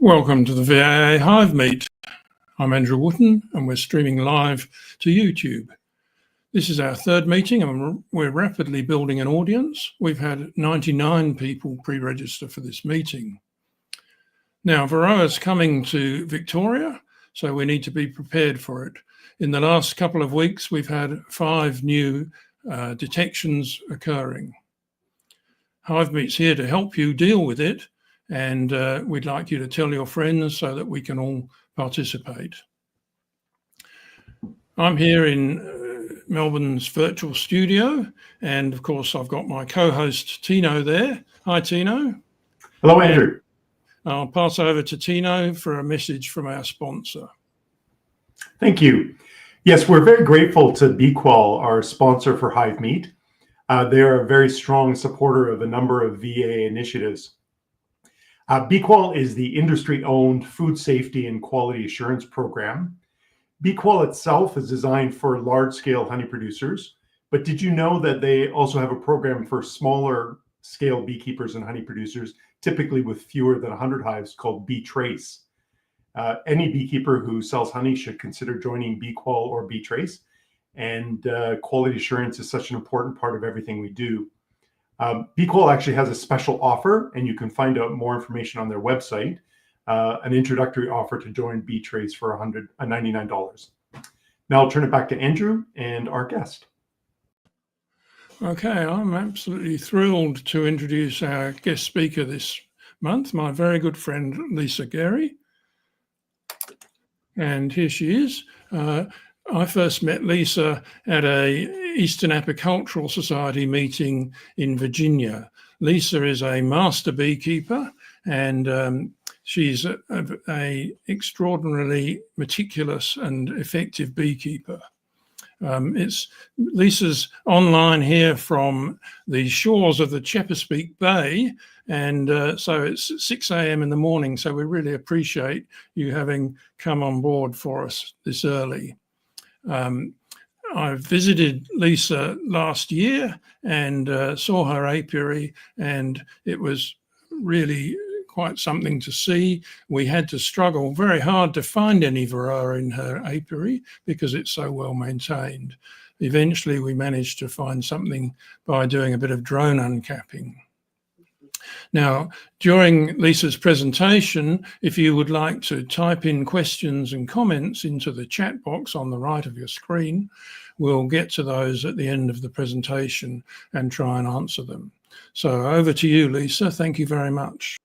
Welcome to the VAA HiveMeet. I'm Andrew Wooten and we're streaming live to YouTube. This is our third meeting and we're rapidly building an audience. We've had 99 people pre-register for this meeting. Now, Varroa is coming to Victoria, so we need to be prepared for it. In the last couple of weeks, we've had 5 new detections occurring. HiveMeet's here to help you deal with it, and we'd like you to tell your friends so that we can all participate. I'm here in Melbourne's virtual studio, and of course I've got my co-host Tino there. Hi Tino. Hello Andrew. I'll pass over to Tino for a message from our sponsor. Thank you. Yes, we're very grateful to BeQual, our sponsor for HiveMeet. They are a very strong supporter of a number of VAA initiatives. BeQual is the industry-owned food safety and quality assurance program. BeQual itself is designed for large-scale honey producers, but did you know that they also have a program for smaller scale beekeepers and honey producers, typically with fewer than 100 hives, called BeeTrace? Any beekeeper who sells honey should consider joining BeQual or BeeTrace, and quality assurance is such an important part of everything we do. BeQual actually has a special offer, and you can find out more information on their website, an introductory offer to join BeeTrace for $199. Now I'll turn it back to Andrew and our guest. Okay, I'm absolutely thrilled to introduce our guest speaker this month, my very good friend Lisa Gary. And here she is. I first met Lisa at a Eastern Apicultural Society meeting in Virginia. Lisa is a master beekeeper, and she's a extraordinarily meticulous and effective beekeeper. Lisa's online here from the shores of the Chesapeake Bay, and so it's 6 a.m. in the morning, so we really appreciate you having come on board for us this early. I visited Lisa last year and saw her apiary, and it was really quite something to see. We had to struggle very hard to find any Varroa in her apiary because it's so well maintained. Eventually we managed to find something by doing a bit of drone uncapping. Now, during Lisa's presentation, if you would like to type in questions and comments into the chat box on the right of your screen, we'll get to those at the end of the presentation and try and answer them. So over to you, Lisa. Thank you very much.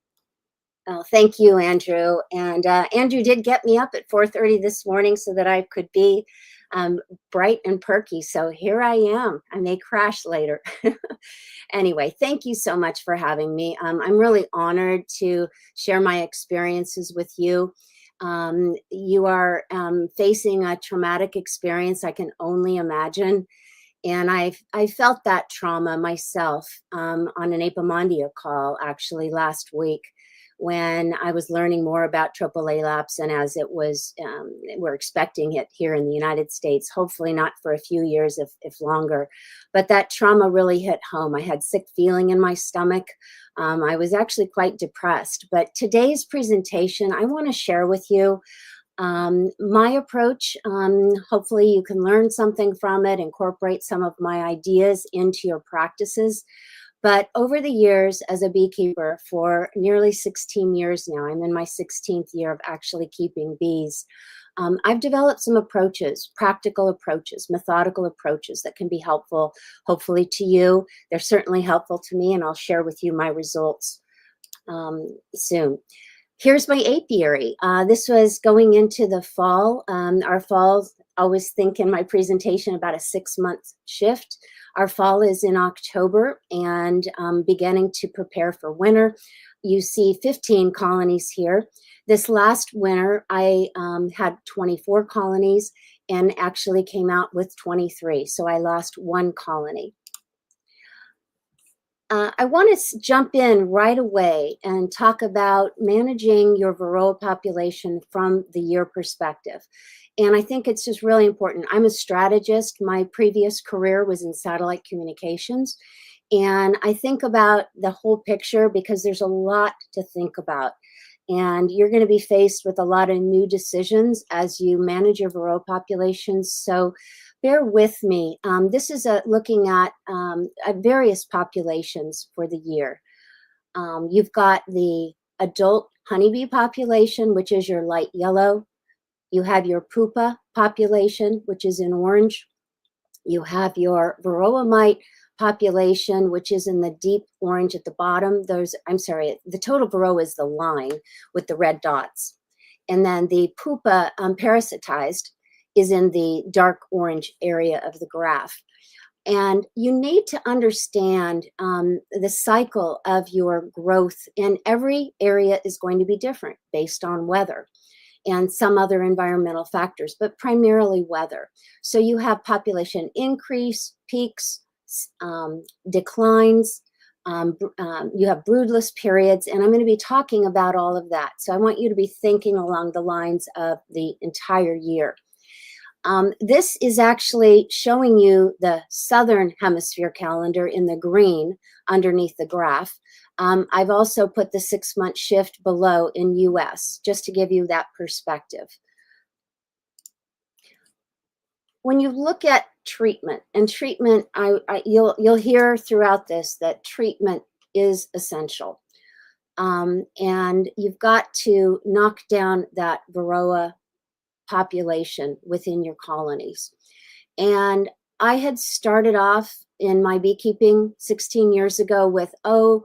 Oh, thank you, Andrew. And Andrew did get me up at 4:30 this morning so that I could be bright and perky. So here I am. I may crash later. Anyway, thank you so much for having me. I'm really honored to share my experiences with you. You are facing a traumatic experience, I can only imagine. And I felt that trauma myself on an Apimondia call actually last week, when I was learning more about AAA lapse, and as it was, we're expecting it here in the United States, hopefully not for a few years, if longer. But that trauma really hit home. I had sick feeling in my stomach. I was actually quite depressed. But today's presentation, I want to share with you my approach. Hopefully you can learn something from it, incorporate some of my ideas into your practices. But over the years as a beekeeper for nearly 16 years now, I'm in my 16th year of actually keeping bees, I've developed some approaches, practical approaches, methodical approaches that can be helpful, hopefully to you. They're certainly helpful to me, and I'll share with you my results soon. Here's my apiary. This was going into the fall. Our fall, I always think in my presentation about a 6-month shift. Our fall is in October and beginning to prepare for winter. You see 15 colonies here. This last winter, I had 24 colonies and actually came out with 23. So I lost 1 colony. I want to jump in right away and talk about managing your Varroa population from the year perspective. And I think it's just really important. I'm a strategist. My previous career was in satellite communications. And I think about the whole picture because there's a lot to think about. and you're going to be faced with a lot of new decisions as you manage your Varroa populations. So bear with me. This is looking at various populations for the year. You've got the adult honeybee population, which is your light yellow. You have your pupa population, which is in orange. You have your Varroa mite population, which is in the deep orange at the bottom. The total Varroa is the line with the red dots. And then the pupa parasitized is in the dark orange area of the graph. And you need to understand the cycle of your growth, and every area is going to be different based on weather and some other environmental factors, but primarily weather. So you have population increase, peaks, declines, you have broodless periods, and I'm going to be talking about all of that. So I want you to be thinking along the lines of the entire year. This is actually showing you the southern hemisphere calendar in the green underneath the graph. I've also put the 6-month shift below in US, just to give you that perspective. When you look at treatment, and treatment, you'll hear throughout this that treatment is essential. And you've got to knock down that Varroa population within your colonies. And I had started off in my beekeeping 16 years ago with, the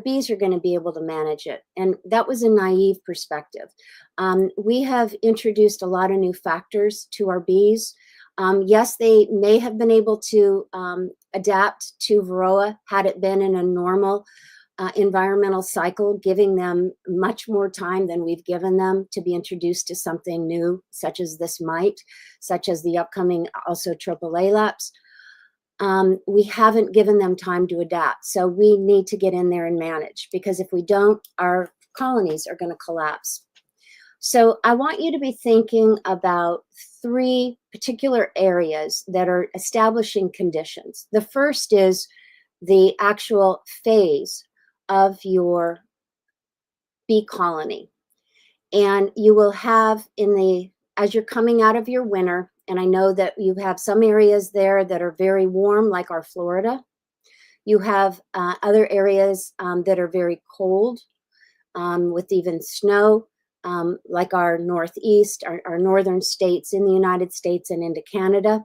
bees are going to be able to manage it. And that was a naive perspective. We have introduced a lot of new factors to our bees. Yes, they may have been able to adapt to Varroa had it been in a normal environmental cycle, giving them much more time than we've given them to be introduced to something new, such as this mite, such as the upcoming also triple lapse. We haven't given them time to adapt. So we need to get in there and manage, because if we don't, our colonies are going to collapse. So I want you to be thinking about 3 particular areas that are establishing conditions. The first is the actual phase of your bee colony. And you will have as you're coming out of your winter, and I know that you have some areas there that are very warm, like our Florida. You have other areas that are very cold with even snow, like our Northeast, our northern states in the United States and into Canada.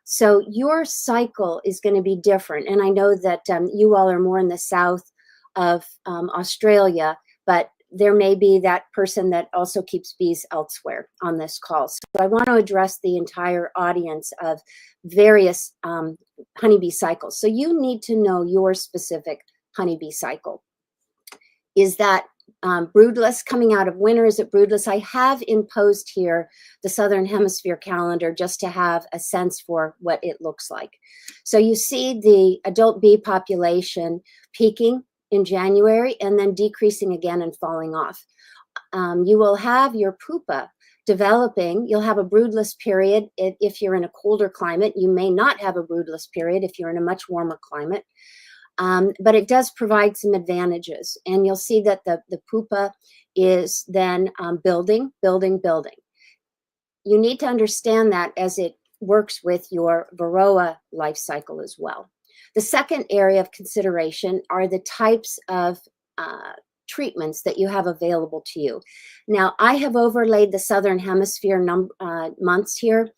So your cycle is going to be different. And I know that you all are more in the south of Australia, but there may be that person that also keeps bees elsewhere on this call. So I want to address the entire audience of various honeybee cycles. So you need to know your specific honeybee cycle. Is that broodless coming out of winter? Is it broodless? I have imposed here the Southern Hemisphere calendar just to have a sense for what it looks like. So you see the adult bee population peaking in January and then decreasing again and falling off. You will have your pupa developing. You'll have a broodless period if you're in a colder climate. You may not have a broodless period if you're in a much warmer climate. But it does provide some advantages. And you'll see that the pupa is then building. You need to understand that as it works with your Varroa life cycle as well. The second area of consideration are the types of treatments that you have available to you. Now, I have overlaid the Southern Hemisphere months here.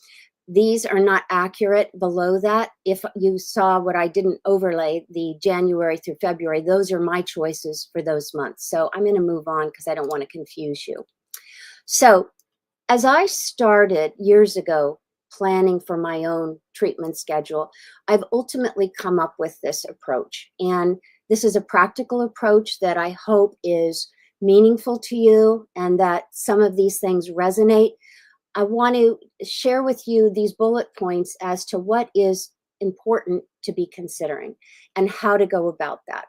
These are not accurate below that. If you saw what I didn't overlay, the January through February, those are my choices for those months. So I'm going to move on because I don't want to confuse you. So as I started years ago planning for my own treatment schedule, I've ultimately come up with this approach. And this is a practical approach that I hope is meaningful to you and that some of these things resonate. I want to share with you these bullet points as to what is important to be considering and how to go about that.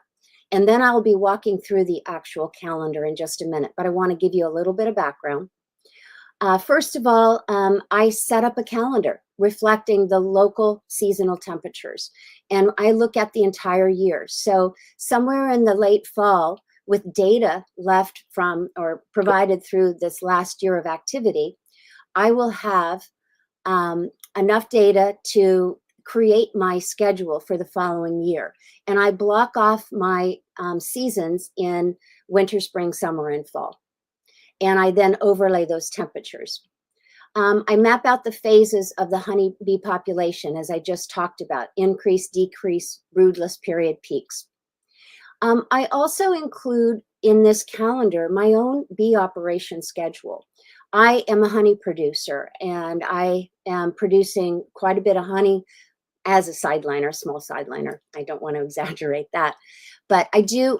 And then I'll be walking through the actual calendar in just a minute, but I want to give you a little bit of background. First of all, I set up a calendar reflecting the local seasonal temperatures, and I look at the entire year. So somewhere in the late fall, with data left from or provided through this last year of activity, I will have enough data to create my schedule for the following year. And I block off my seasons in winter, spring, summer, and fall. And I then overlay those temperatures. I map out the phases of the honeybee population, as I just talked about: increase, decrease, broodless period, peaks. I also include in this calendar my own bee operation schedule. I am a honey producer, and I am producing quite a bit of honey as a sideliner, small sideliner. I don't want to exaggerate that. But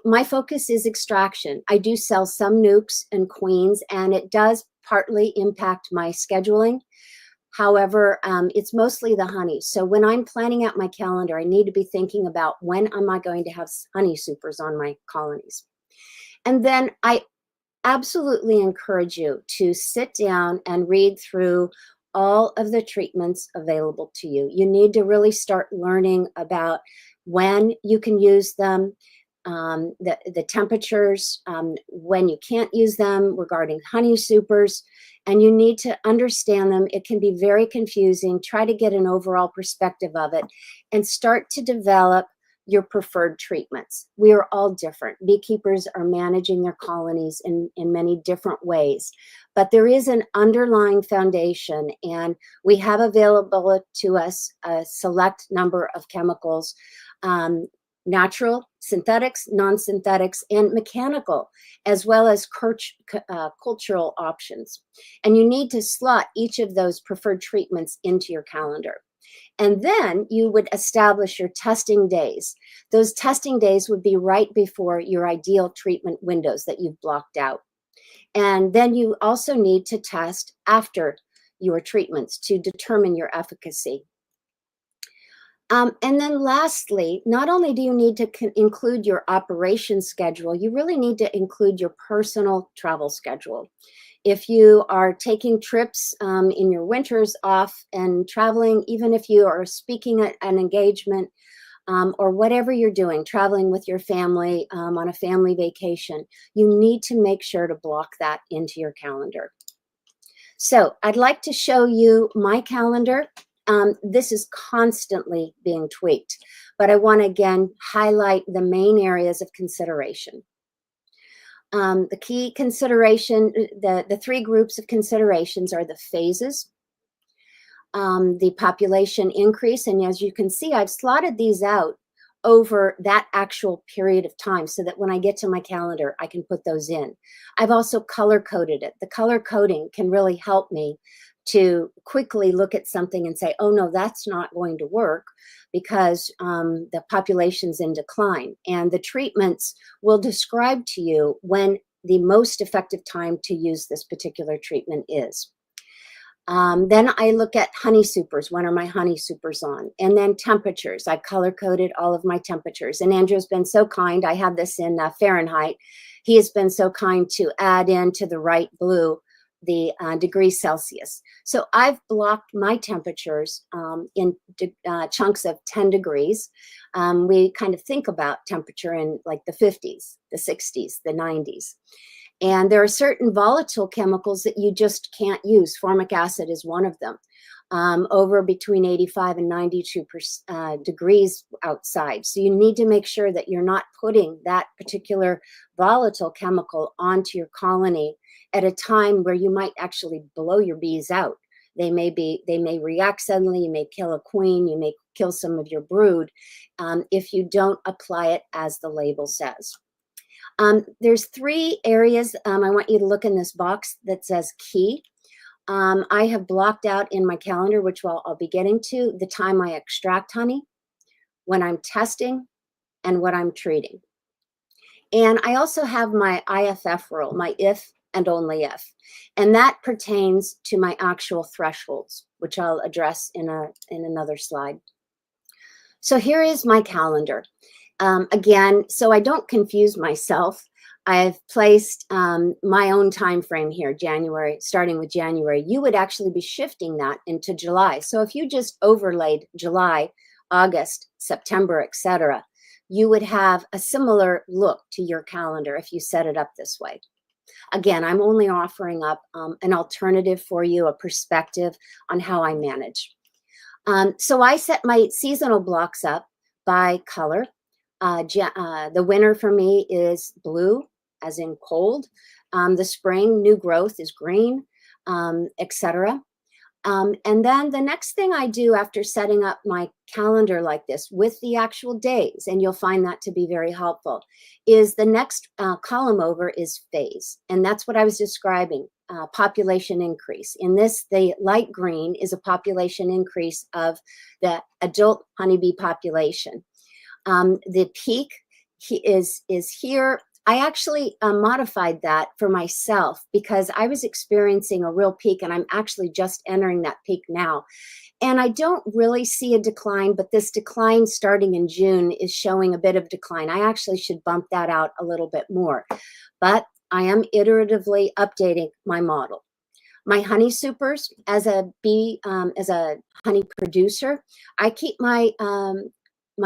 my focus is extraction. I do sell some nukes and queens, and it does partly impact my scheduling. However, it's mostly the honey. So when I'm planning out my calendar, I need to be thinking about when am I going to have honey supers on my colonies. And then I absolutely encourage you to sit down and read through all of the treatments available to you. You need to really start learning about when you can use them, the temperatures, when you can't use them regarding honey supers, and you need to understand them. It can be very confusing. Try to get an overall perspective of it and start to develop your preferred treatments. We are all different. Beekeepers are managing their colonies in many different ways, but there is an underlying foundation, and we have available to us a select number of chemicals, natural, synthetics, non-synthetics, and mechanical, as well as cultural options. And you need to slot each of those preferred treatments into your calendar. And then you would establish your testing days. Those testing days would be right before your ideal treatment windows that you've blocked out. And then you also need to test after your treatments to determine your efficacy. And then lastly, not only do you need to include your operation schedule, you really need to include your personal travel schedule. If you are taking trips in your winters off and traveling, even if you are speaking at an engagement or whatever you're doing, traveling with your family on a family vacation, you need to make sure to block that into your calendar. So I'd like to show you my calendar. This is constantly being tweaked, but I want to again highlight the main areas of consideration. The key consideration, the three groups of considerations are the phases, the population increase, and as you can see, I've slotted these out over that actual period of time so that when I get to my calendar, I can put those in. I've also color-coded it. The color coding can really help me to quickly look at something and say, oh no, that's not going to work because the population's in decline. And the treatments will describe to you when the most effective time to use this particular treatment is. Then I look at honey supers. When are my honey supers on? And then temperatures. I've color-coded all of my temperatures. And Andrew's been so kind. I have this in Fahrenheit. He has been so kind to add in to the right blue the degrees Celsius. So I've blocked my temperatures in chunks of 10 degrees. We kind of think about temperature in like the 50s, the 60s, the 90s. And there are certain volatile chemicals that you just can't use. Formic acid is one of them. Over between 85 and 92 degrees outside. So you need to make sure that you're not putting that particular volatile chemical onto your colony at a time where you might actually blow your bees out. They may react suddenly, you may kill a queen, you may kill some of your brood if you don't apply it as the label says. There's three areas I want you to look in this box that says key. I have blocked out in my calendar, which I'll be getting to, the time I extract honey, when I'm testing, and what I'm treating. And I also have my IFF rule, my if and only if. And that pertains to my actual thresholds, which I'll address in another slide. So here is my calendar. Again, so I don't confuse myself, I've placed my own time frame here, January, starting with January. You would actually be shifting that into July. So if you just overlaid July, August, September, etc., you would have a similar look to your calendar if you set it up this way. Again, I'm only offering up an alternative for you, a perspective on how I manage. So I set my seasonal blocks up by color. The winter for me is blue, as in cold. The spring, new growth, is green, etc. And then the next thing I do after setting up my calendar like this with the actual days, and you'll find that to be very helpful, is the next column over is phase. And that's what I was describing, population increase. In this, the light green is a population increase of the adult honeybee population. The peak is here. I actually modified that for myself because I was experiencing a real peak, and I'm actually just entering that peak now. And I don't really see a decline, but this decline starting in June is showing a bit of decline. I actually should bump that out a little bit more, but I am iteratively updating my model. My honey supers, as a honey producer, I keep my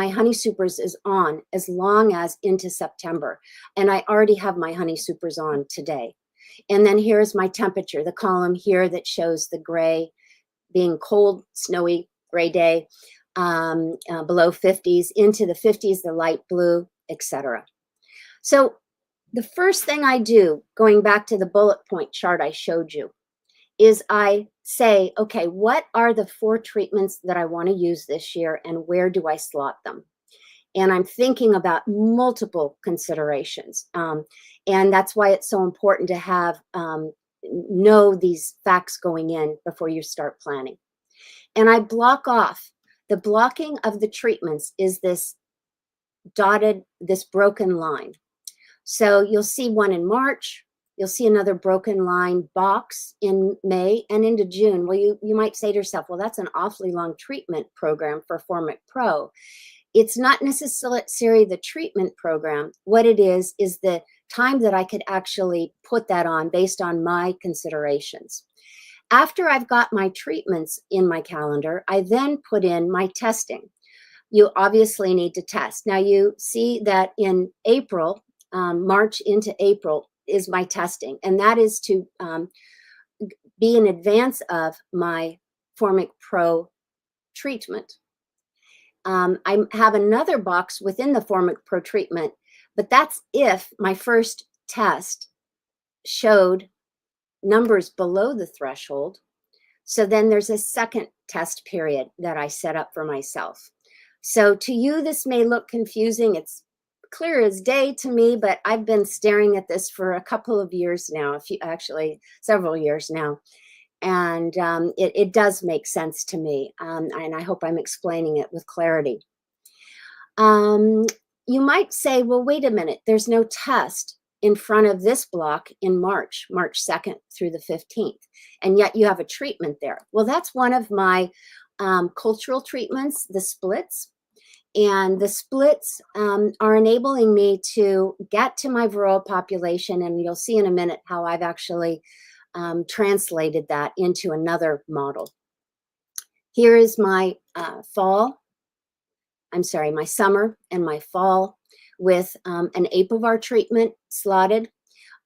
honey supers is on as long as into September. And I already have my honey supers on today. And then here's my temperature, the column here that shows the gray being cold, snowy, gray day, below 50s, into the 50s, the light blue, etc. So the first thing I do, going back to the bullet point chart I showed you, is I say, okay, what are the 4 treatments that I want to use this year, and where do I slot them? And I'm thinking about multiple considerations. And that's why it's so important to have know these facts going in before you start planning. And I block off. The blocking of the treatments is this dotted, this broken line. So you'll see one in March. You'll see another broken line box in May and into June. Well, you might say to yourself, well, that's an awfully long treatment program for Formic Pro. It's not necessarily the treatment program. What it is the time that I could actually put that on based on my considerations. After I've got my treatments in my calendar, I then put in my testing. You obviously need to test. Now you see that in April, March into April, is my testing, and that is to be in advance of my Formic Pro treatment. I have another box within the Formic Pro treatment, but that's if my first test showed numbers below the threshold. So then there's a second test period that I set up for myself. So to you, this may look confusing. It's clear as day to me, but I've been staring at this for a couple of years now, actually several years now. And it does make sense to me. And I hope I'm explaining it with clarity. You might say, well, wait a minute, there's no test in front of this block in March 2nd through the 15th. And yet you have a treatment there. Well, that's one of my cultural treatments, the splits. And the splits are enabling me to get to my Varroa population. And you'll see in a minute how I've actually translated that into another model. Here is my my summer and my fall with an Apivar treatment slotted.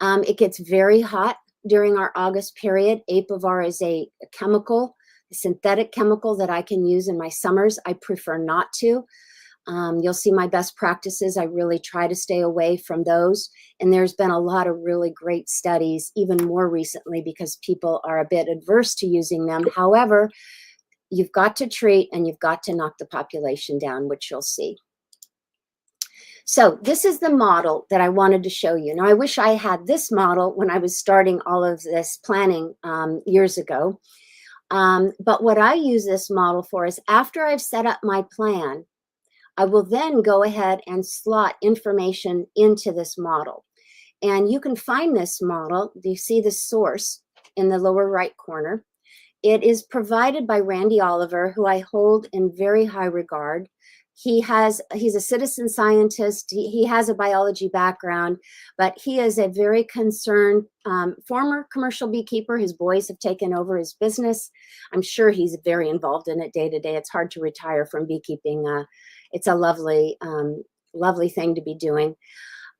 It gets very hot during our August period. Apivar is a chemical, a synthetic chemical that I can use in my summers. I prefer not to. You'll see my best practices. I really try to stay away from those. And there's been a lot of really great studies, even more recently, because people are a bit adverse to using them. However, you've got to treat and you've got to knock the population down, which you'll see. So this is the model that I wanted to show you. Now, I wish I had this model when I was starting all of this planning years ago. But what I use this model for is after I've set up my plan, I will then go ahead and slot information into this model. And you can find this model. You see the source in the lower right corner. It is provided by Randy Oliver, who I hold in very high regard. He's a citizen scientist. He has a biology background, but he is a very concerned former commercial beekeeper. His boys have taken over his business. I'm sure he's very involved in it day to day. It's hard to retire from beekeeping. It's a lovely lovely thing to be doing,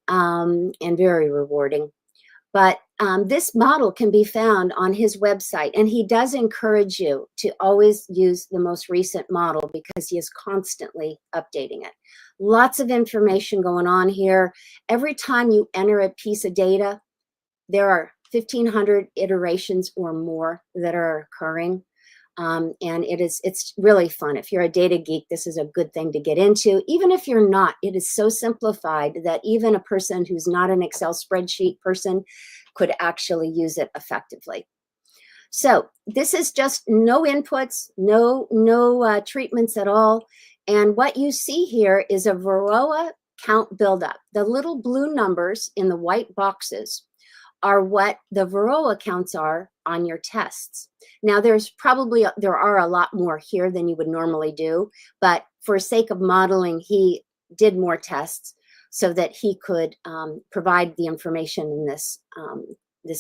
and very rewarding. But this model can be found on his website, and he does encourage you to always use the most recent model because he is constantly updating it. Lots of information going on here. Every time you enter a piece of data, there are 1,500 iterations or more that are occurring. And it's really fun. If you're a data geek, this is a good thing to get into. Even if you're not, it is so simplified that even a person who's not an Excel spreadsheet person could actually use it effectively. So this is just no inputs, no treatments at all. And what you see here is a Varroa count buildup. The little blue numbers in the white boxes are what the Varroa counts are on your tests. Now there are a lot more here than you would normally do, but for sake of modeling, he did more tests so that he could provide the information in this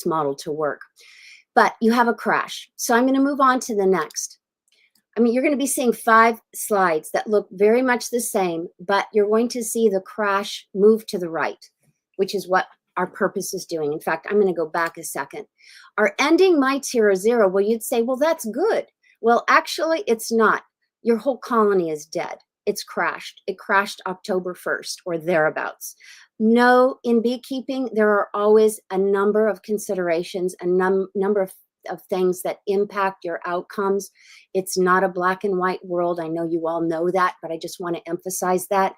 model to work. But you have a crash. So I'm going to move on to the next. I mean, you're going to be seeing 5 slides that look very much the same, but you're going to see the crash move to the right, which is what our purpose is doing. In fact, I'm going to go back a second. Our ending mites here are 0. Well, you'd say, well, that's good. Well, actually, it's not. Your whole colony is dead. It's crashed. It crashed October 1st or thereabouts. No, in beekeeping, there are always a number of considerations, a number of things that impact your outcomes. It's not a black and white world. I know you all know that, but I just want to emphasize that.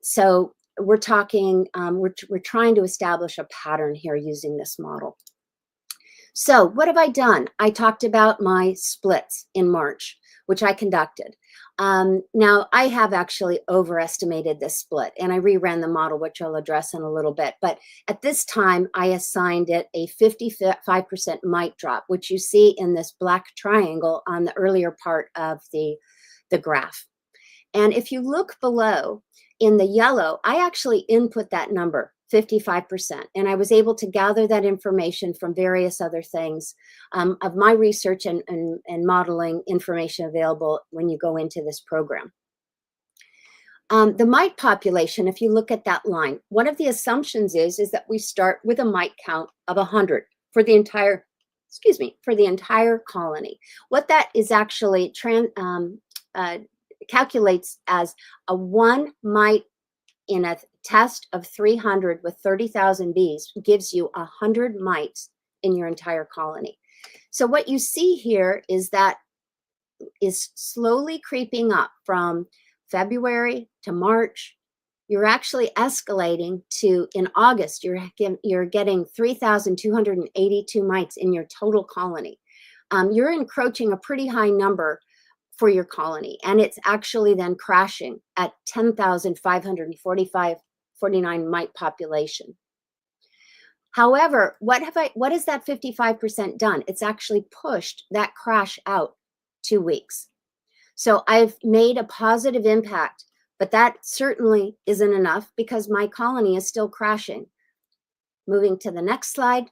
So we're talking, we're trying to establish a pattern here using this model. So what have I done? I talked about my splits in March, which I conducted. Now I have actually overestimated this split, and I reran the model, which I'll address in a little bit. But at this time, I assigned it a 55% mite drop, which you see in this black triangle on the earlier part of the graph. And if you look below in the yellow, I actually input that number, 55%. And I was able to gather that information from various other things of my research and modeling information available when you go into this program. The mite population, if you look at that line, one of the assumptions is that we start with a mite count of 100 for the entire, for the entire colony. What that is actually calculates as a 1 mite in a test of 300 with 30,000 bees gives you 100 mites in your entire colony. So what you see here is that is slowly creeping up from February to March. You're actually escalating to, in August, you're getting 3,282 mites in your total colony. You're encroaching a pretty high number for your colony, and it's actually then crashing at 10,549 mite population. However, what has that 55% done? It's actually pushed that crash out 2 weeks. So I've made a positive impact, but that certainly isn't enough because my colony is still crashing. Moving to the next slide.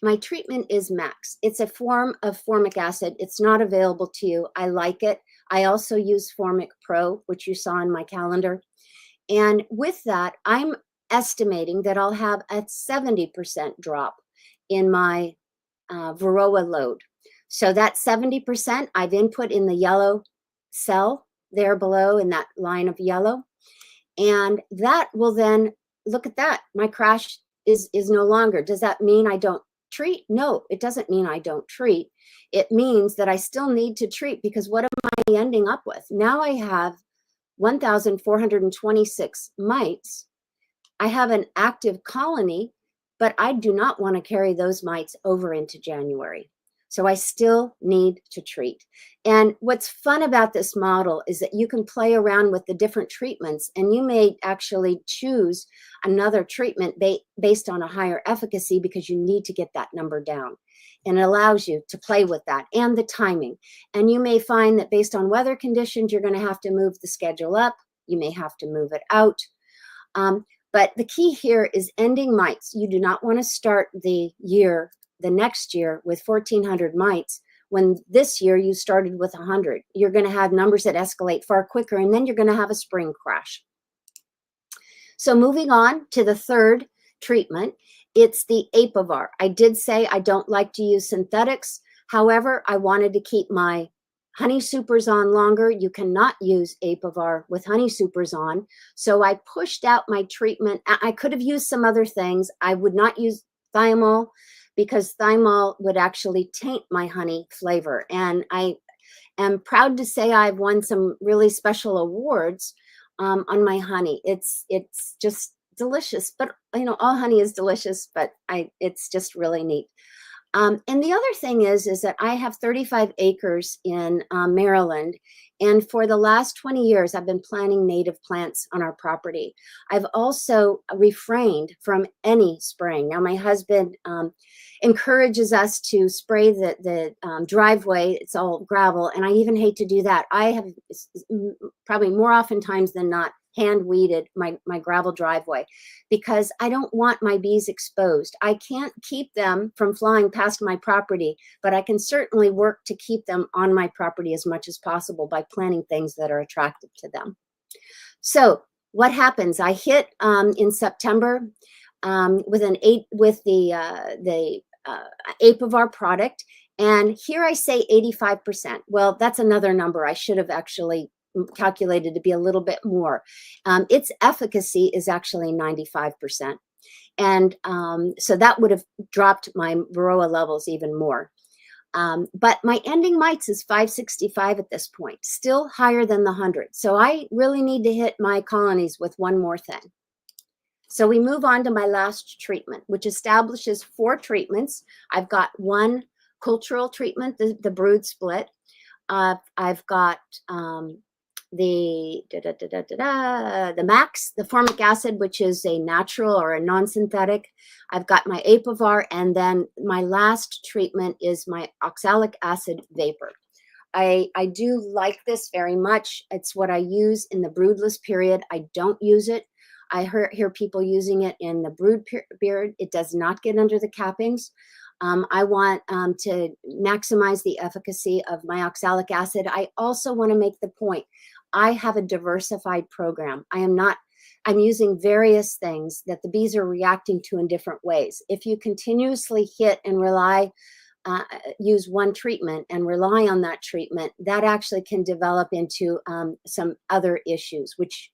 My treatment is Max. It's a form of formic acid. It's not available to you. I like it. I also use Formic Pro, which you saw in my calendar. And with that, I'm estimating that I'll have a 70% drop in my Varroa load. So that 70% I've input in the yellow cell there below in that line of yellow. And that will then, look at that, my crash is no longer. Does that mean I don't treat? No, it doesn't mean I don't treat. It means that I still need to treat, because what am I ending up with? Now I have 1,426 mites. I have an active colony, but I do not want to carry those mites over into January. So I still need to treat. And what's fun about this model is that you can play around with the different treatments, and you may actually choose another treatment based on a higher efficacy because you need to get that number down. And it allows you to play with that and the timing. And you may find that based on weather conditions, you're going to have to move the schedule up. You may have to move it out. But the key here is ending mites. You do not want to start the next year with 1,400 mites when this year you started with 100. You're going to have numbers that escalate far quicker, and then you're going to have a spring crash. So moving on to the third treatment, it's the Apivar. I did say I don't like to use synthetics. However, I wanted to keep my honey supers on longer. You cannot use Apivar with honey supers on. So I pushed out my treatment. I could have used some other things. I would not use thymol because thymol would actually taint my honey flavor. And I am proud to say I've won some really special awards on my honey. It's just delicious, but you know, all honey is delicious, but it's just really neat. And the other thing is that I have 35 acres in Maryland, and for the last 20 years, I've been planting native plants on our property. I've also refrained from any spraying. Now, my husband encourages us to spray the driveway. It's all gravel, and I even hate to do that. I have probably more oftentimes than not hand weeded my gravel driveway because I don't want my bees exposed. I can't keep them from flying past my property, but I can certainly work to keep them on my property as much as possible by planting things that are attractive to them. So what happens? I hit in September with the Apivar product, and here I say 85%. Well, that's another number I should have actually calculated to be a little bit more. Its efficacy is actually 95%. And so that would have dropped my Varroa levels even more. But my ending mites is 565 at this point, still higher than the 100. So I really need to hit my colonies with one more thing. So we move on to my last treatment, which establishes 4 treatments. I've got one cultural treatment, the brood split. I've got the max, the formic acid, which is a natural or a non-synthetic. I've got my Apivar, and then my last treatment is my oxalic acid vapor. I do like this very much. It's what I use in the broodless period. I don't use it. I hear people using it in the brood period. It does not get under the cappings. I want to maximize the efficacy of my oxalic acid. I also want to make the point, I have a diversified program. I'm using various things that the bees are reacting to in different ways. If you continuously hit and use one treatment and rely on that treatment, that actually can develop into some other issues, which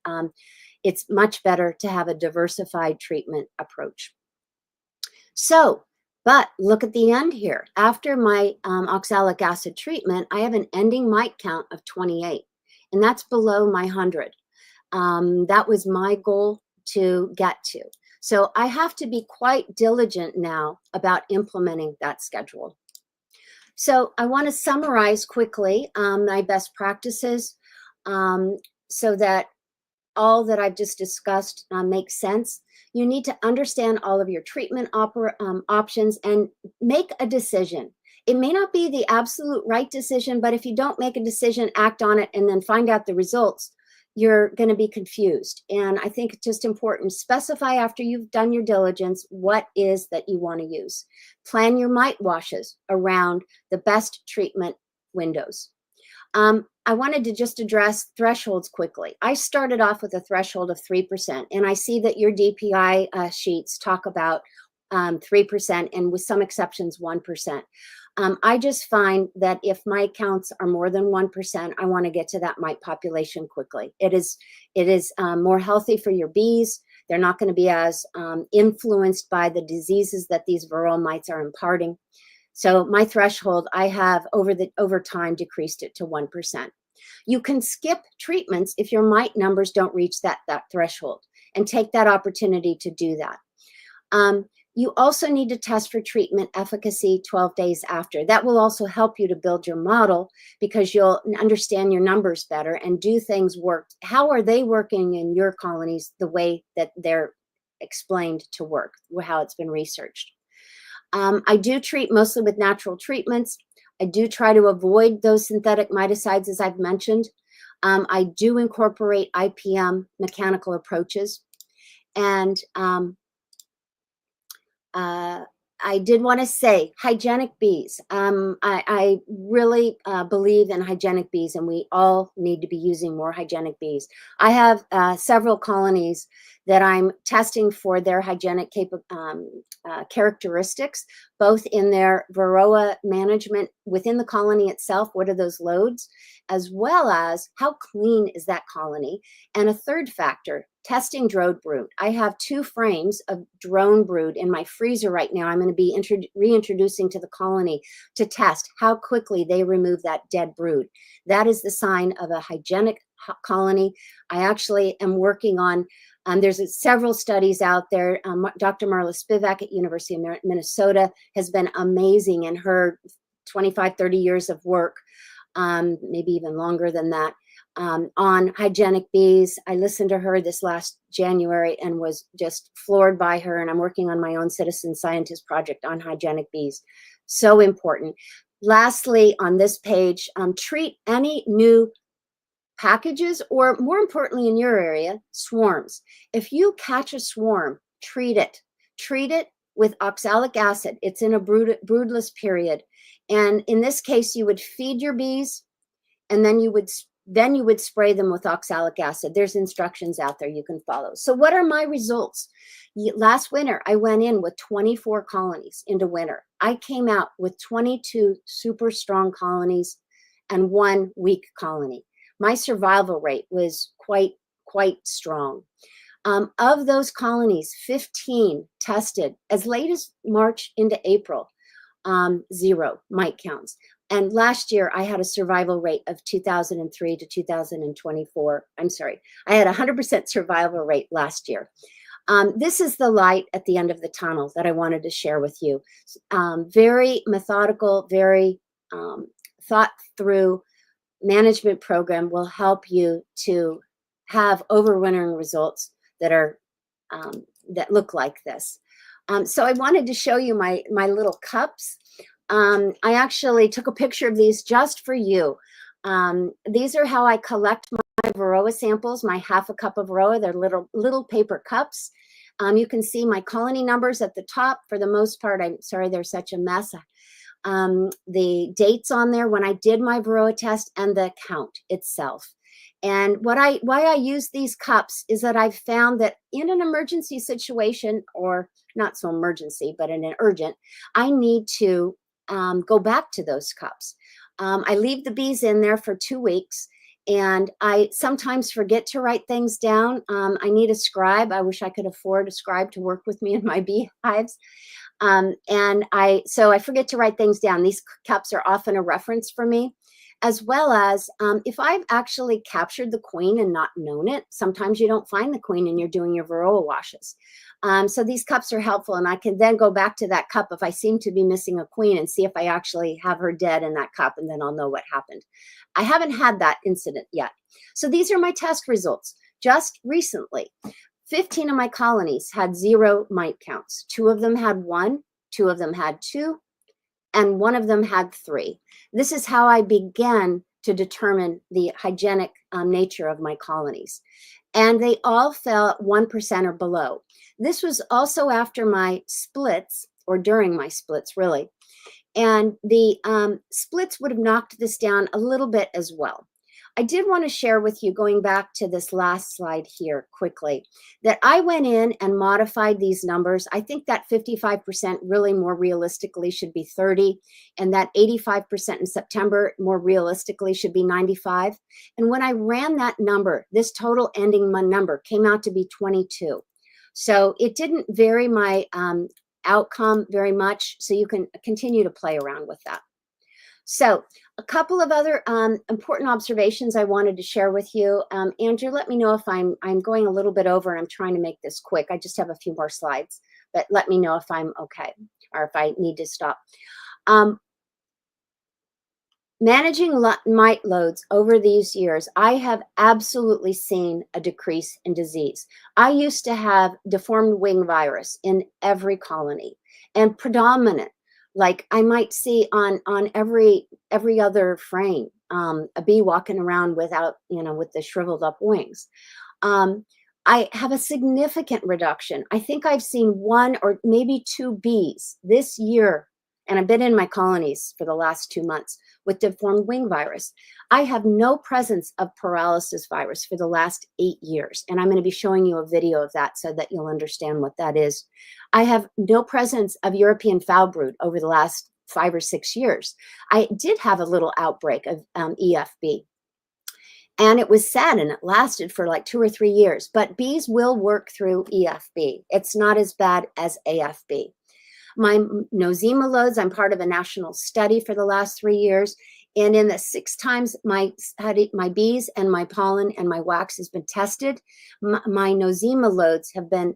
it's much better to have a diversified treatment approach. So, but look at the end here. After my oxalic acid treatment, I have an ending mite count of 28, and that's below my 100. That was my goal to get to. So I have to be quite diligent now about implementing that schedule. So I want to summarize quickly my best practices so that all that I've just discussed makes sense. You need to understand all of your treatment options and make a decision. It may not be the absolute right decision, but if you don't make a decision, act on it, and then find out the results, you're going to be confused. And I think it's just important, specify after you've done your diligence what is that you want to use. Plan your mite washes around the best treatment windows. I wanted to just address thresholds quickly. I started off with a threshold of 3%, and I see that your DPI sheets talk about 3%, and with some exceptions, 1%. I just find that if mite counts are more than 1%, I want to get to that mite population quickly. It is more healthy for your bees. They're not going to be as influenced by the diseases that these Varroa mites are imparting. So my threshold, I have over time decreased it to 1%. You can skip treatments if your mite numbers don't reach that threshold, and take that opportunity to do that. You also need to test for treatment efficacy 12 days after. That will also help you to build your model, because you'll understand your numbers better and do things work. How are they working in your colonies the way that they're explained to work, how it's been researched? I do treat mostly with natural treatments. I do try to avoid those synthetic miticides, as I've mentioned. I do incorporate IPM mechanical approaches. And I did want to say hygienic bees. I really believe in hygienic bees, and we all need to be using more hygienic bees. I have several colonies that I'm testing for their hygienic characteristics, both in their Varroa management within the colony itself. What are those loads? As well as how clean is that colony? And a third factor, testing drone brood. I have 2 frames of drone brood in my freezer right now. I'm going to be reintroducing to the colony to test how quickly they remove that dead brood. That is the sign of a hygienic colony. I actually am working on, there's several studies out there. Dr. Marla Spivak at University of Minnesota has been amazing in her 25, 30 years of work, maybe even longer than that, on hygienic bees. I listened to her this last January and was just floored by her. And I'm working on my own citizen scientist project on hygienic bees. So important. Lastly, on this page, treat any new packages, or more importantly in your area, swarms. If you catch a swarm, treat it. Treat it with oxalic acid. It's in a broodless period. And in this case, you would feed your bees, and then you would spray them with oxalic acid. There's instructions out there you can follow. So what are my results? Last winter, I went in with 24 colonies into winter. I came out with 22 super strong colonies and 1 weak colony. My survival rate was quite strong. Of those colonies, 15 tested as late as March into April, 0 mite counts. And last year, I had a survival rate of 2003 to 2024. I'm sorry, I had 100% survival rate last year. This is the light at the end of the tunnel that I wanted to share with you. Very methodical, very thought through management program will help you to have overwintering results that are that look like this. So I wanted to show you my little cups. I actually took a picture of these just for you. These are how I collect my Varroa samples, my half a cup of Varroa. They're little paper cups. You can see my colony numbers at the top. For the most part, I'm sorry they're such a mess. The dates on there when I did my Varroa test and the count itself. And why I use these cups is that I've found that in an emergency situation, or not so emergency, but in an urgent, I need to go back to those cups. I leave the bees in there for 2 weeks, and I sometimes forget to write things down. I need a scribe. I wish I could afford a scribe to work with me in my beehives. So I forget to write things down. These cups are often a reference for me, as well as if I've actually captured the queen and not known it. Sometimes you don't find the queen and you're doing your Varroa washes. So these cups are helpful, and I can then go back to that cup if I seem to be missing a queen and see if I actually have her dead in that cup, and then I'll know what happened. I haven't had that incident yet. So these are my test results just recently. 15 of my colonies had 0 mite counts. 2 of them had 1, 2 of them had 2, and 1 of them had 3. This is how I began to determine the hygienic nature of my colonies. And they all fell at 1% or below. This was also after my splits, or during my splits, really. And the splits would have knocked this down a little bit as well. I did want to share with you, going back to this last slide here quickly, that I went in and modified these numbers. I think that 55% really more realistically should be 30, and that 85% in September more realistically should be 95. And when I ran that number, this total ending number came out to be 22. So it didn't vary my outcome very much, so you can continue to play around with that. So a couple of other important observations I wanted to share with you. Andrew, let me know if I'm going a little bit over and I'm trying to make this quick. I just have a few more slides, but let me know if I'm okay or if I need to stop. Managing mite loads over these years, I have absolutely seen a decrease in disease. I used to have deformed wing virus in every colony, and predominant. Like I might see on every other frame, a bee walking around without, with the shriveled up wings. I have a significant reduction. I think I've seen 1 or maybe 2 bees this year, and I've been in my colonies for the last 2 months with deformed wing virus. I have no presence of paralysis virus for the last 8 years, and I'm going to be showing you a video of that so that you'll understand what that is. I have no presence of European foul brood over the last 5 or 6 years. I did have a little outbreak of EFB. And it was sad, and it lasted for like 2 or 3 years. But bees will work through EFB. It's not as bad as AFB. My nosema loads, I'm part of a national study for the last 3 years. And in the 6 times my bees and my pollen and my wax has been tested, my nosema loads have been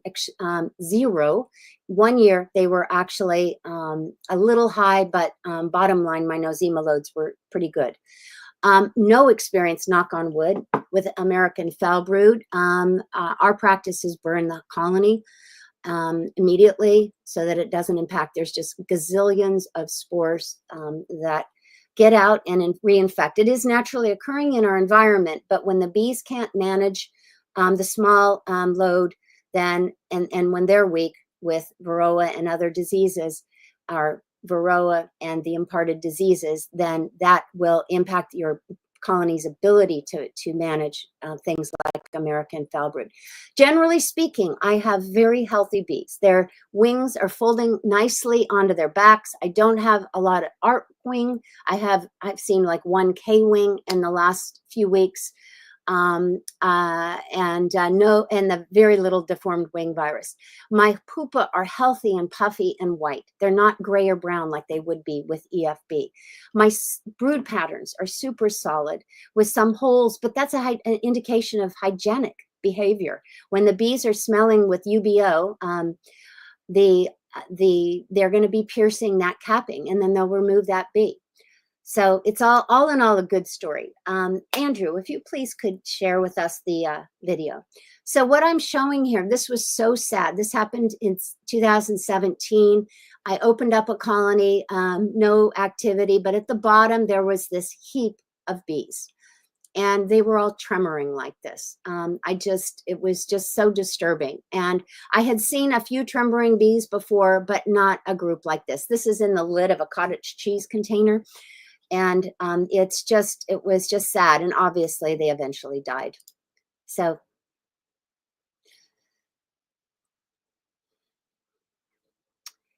0. 1 year, they were actually a little high, but bottom line, my nosema loads were pretty good. No experience, knock on wood, with American foul brood. Our practice is burn the colony immediately so that it doesn't impact. There's just gazillions of spores that get out and reinfect. It is naturally occurring in our environment, but when the bees can't manage the small load, then and when they're weak with Varroa and other diseases, our Varroa and the imparted diseases, then that will impact your colony's ability to manage things like American foul brood. Generally speaking, I have very healthy bees. Their wings are folding nicely onto their backs. I don't have a lot of arc wing. I've seen like 1 K wing in the last few weeks. And the very little deformed wing virus. My pupa are healthy and puffy and white. They're not gray or brown like they would be with EFB. My brood patterns are super solid with some holes, but that's an indication of hygienic behavior. When the bees are smelling with UBO, they're going to be piercing that capping, and then they'll remove that bee. So it's all in all a good story. Andrew, if you please could share with us the video. So what I'm showing here, this was so sad. This happened in 2017. I opened up a colony, no activity, but at the bottom there was this heap of bees. And they were all tremoring like this. It was just so disturbing. And I had seen a few tremoring bees before, but not a group like this. This is in the lid of a cottage cheese container. And it was just sad. And obviously they eventually died. So.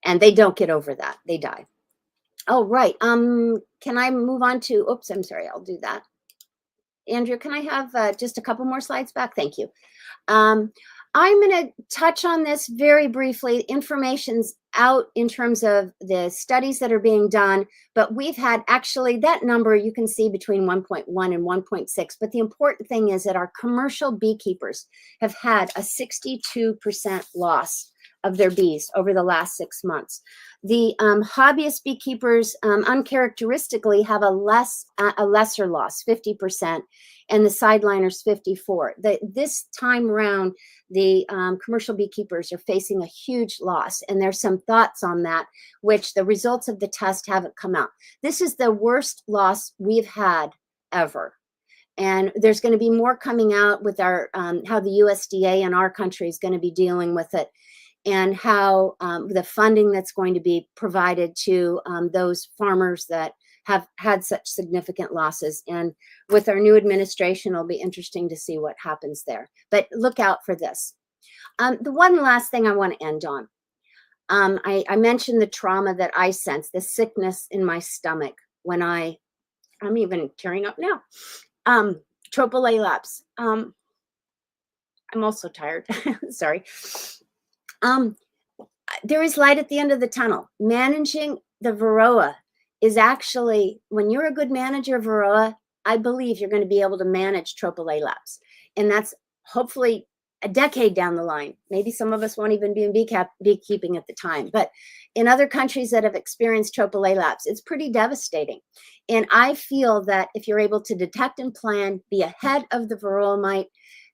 And they don't get over that. They die. Oh, right. Can I move on to, oops, I'm sorry. I'll do that. Andrew, can I have just a couple more slides back? Thank you. I'm going to touch on this very briefly. Information's out in terms of the studies that are being done, but we've had actually that number you can see between 1.1 and 1.6. But the important thing is that our commercial beekeepers have had a 62% loss of their bees over the last 6 months. The hobbyist beekeepers uncharacteristically have a lesser loss, 50%, and the sideliners 54%. This time around, the commercial beekeepers are facing a huge loss, and there's some thoughts on that, which the results of the test haven't come out. This is the worst loss we've had ever. And there's going to be more coming out with our how the USDA in our country is going to be dealing with it, and how the funding that's going to be provided to those farmers that have had such significant losses. And with our new administration, it'll be interesting to see what happens there. But look out for this. The one last thing I want to end on. I mentioned the trauma that I sense, the sickness in my stomach when I'm even tearing up now. Tropale lapse. I'm also tired. Sorry. There is light at the end of the tunnel. Managing the Varroa is actually, when you're a good manager of Varroa, I believe you're going to be able to manage Tropale lapse. And that's hopefully a decade down the line. Maybe some of us won't even be in beekeeping at the time. But in other countries that have experienced Tropale lapse, it's pretty devastating. And I feel that if you're able to detect and plan, be ahead of the Varroa mite,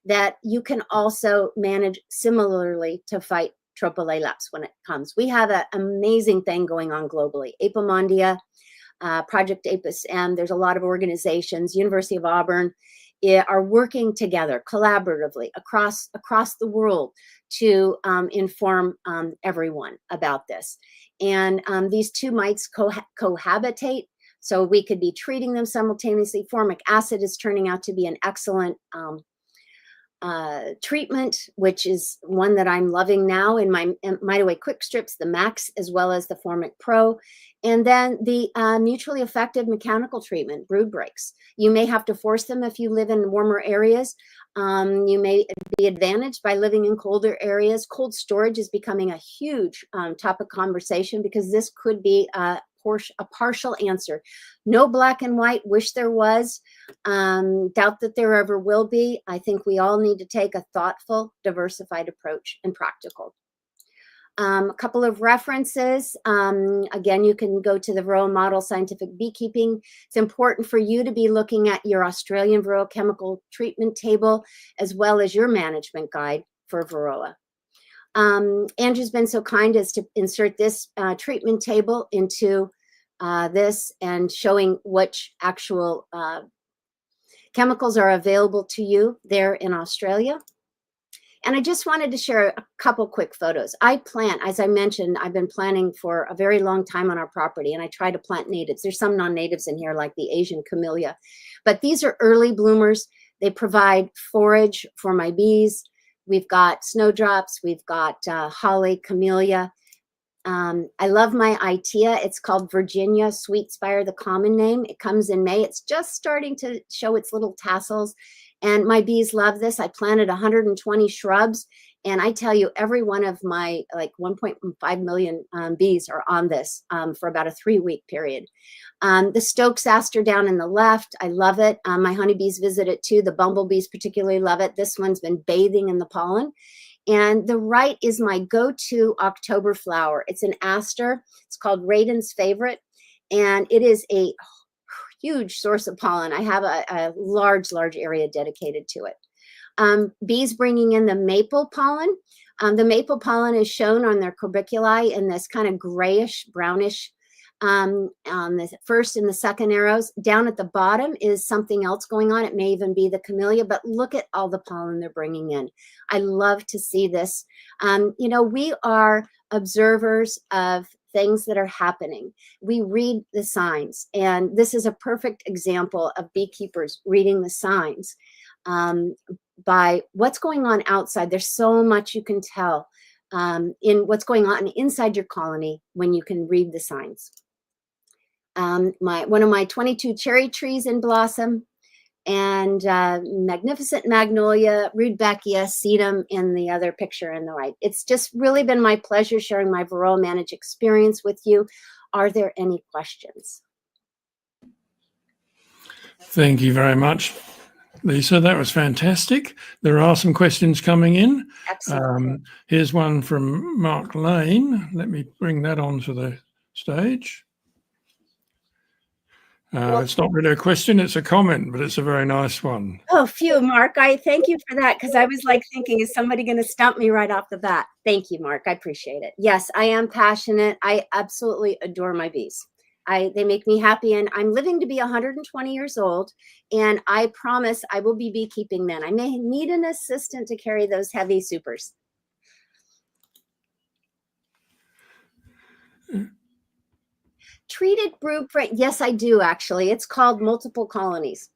that you can also manage similarly to fight Tropale lapse when it comes. We have an amazing thing going on globally. Apimondia, Project Apis M, there's a lot of organizations. University of Auburn are working together collaboratively across the world to inform everyone about this. And these two mites cohabitate, so we could be treating them simultaneously. Formic acid is turning out to be an excellent treatment, which is one that I'm loving now in my Mite Away Quick Strips, the Max, as well as the Formic Pro. And then the mutually effective mechanical treatment, brood breaks. You may have to force them if you live in warmer areas. You may be advantaged by living in colder areas. Cold storage is becoming a huge topic of conversation, because this could be a partial answer. No black and white, wish there was, doubt that there ever will be. I think we all need to take a thoughtful, diversified approach and practical. A couple of references. Again, you can go to the Varroa Model Scientific Beekeeping. It's important for you to be looking at your Australian Varroa chemical treatment table, as well as your management guide for Varroa. Andrew's been so kind as to insert this treatment table into this, and showing which actual chemicals are available to you there in Australia. And I just wanted to share a couple quick photos. I plant, as I mentioned, I've been planting for a very long time on our property, and I try to plant natives. There's some non-natives in here, like the Asian camellia, but these are early bloomers. They provide forage for my bees. We've got snowdrops, we've got holly, camellia. I love my Itea. It's called Virginia Sweet Spire, the common name. It comes in May. It's just starting to show its little tassels, and my bees love this. I planted 120 shrubs, and I tell you, every one of my like 1.5 million bees are on this for about a 3-week period. The Stokes aster down in the left, I love it. My honeybees visit it too. The bumblebees particularly love it. This one's been bathing in the pollen. And the right is my go-to October flower. It's an aster. It's called Radin's Favorite, and it is a huge source of pollen. I have a large area dedicated to it. Bees bringing in the maple pollen. The maple pollen is shown on their corbiculae in this kind of grayish, brownish on the first and the second arrows. Down at the bottom is something else going on. It may even be the camellia, but look at all the pollen they're bringing in. I love to see this. You know, we are observers of things that are happening. We read the signs, and this is a perfect example of beekeepers reading the signs by what's going on outside. There's so much you can tell in what's going on inside your colony when you can read the signs. One of my 22 cherry trees in blossom, and magnificent magnolia, rudbeckia, sedum in the other picture in the right. It's just really been my pleasure sharing my Varroa Manage experience with you. Are there any questions? Thank you very much, Lisa. That was fantastic. There are some questions coming in. Excellent. Here's one from Mark Lane. Let me bring that onto the stage. It's not really a question, it's a comment, but it's a very nice one. Oh, phew, Mark. I thank you for that, because I was like thinking, is somebody going to stump me right off the bat? Thank you, Mark. I appreciate it. Yes, I am passionate. I absolutely adore my bees. They make me happy, and I'm living to be 120 years old, and I promise I will be beekeeping then. I may need an assistant to carry those heavy supers. Treated brood break, yes, I do actually. It's called multiple colonies.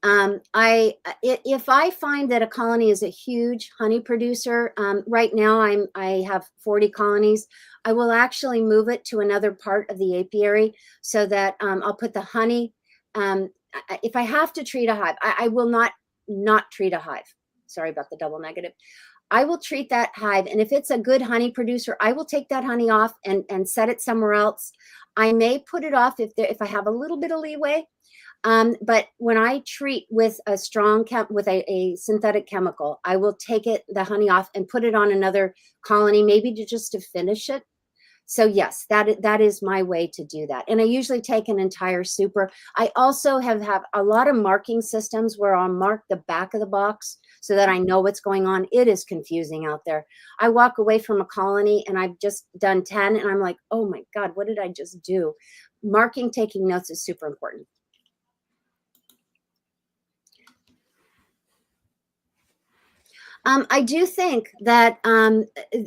If I find that a colony is a huge honey producer, right now I have 40 colonies. I will actually move it to another part of the apiary so that I'll put the honey. If I have to treat a hive, I will not treat a hive. Sorry about the double negative. I will treat that hive, and if it's a good honey producer, I will take that honey off and set it somewhere else. I may put it off if I have a little bit of leeway. But when I treat with a strong with a synthetic chemical, I will take the honey off and put it on another colony, maybe just to finish it. So yes, that is my way to do that. And I usually take an entire super. I also have a lot of marking systems where I'll mark the back of the box so that I know what's going on. It is confusing out there. I walk away from a colony and I've just done 10 and I'm like, oh my God, what did I just do? Marking, taking notes is super important. I do think that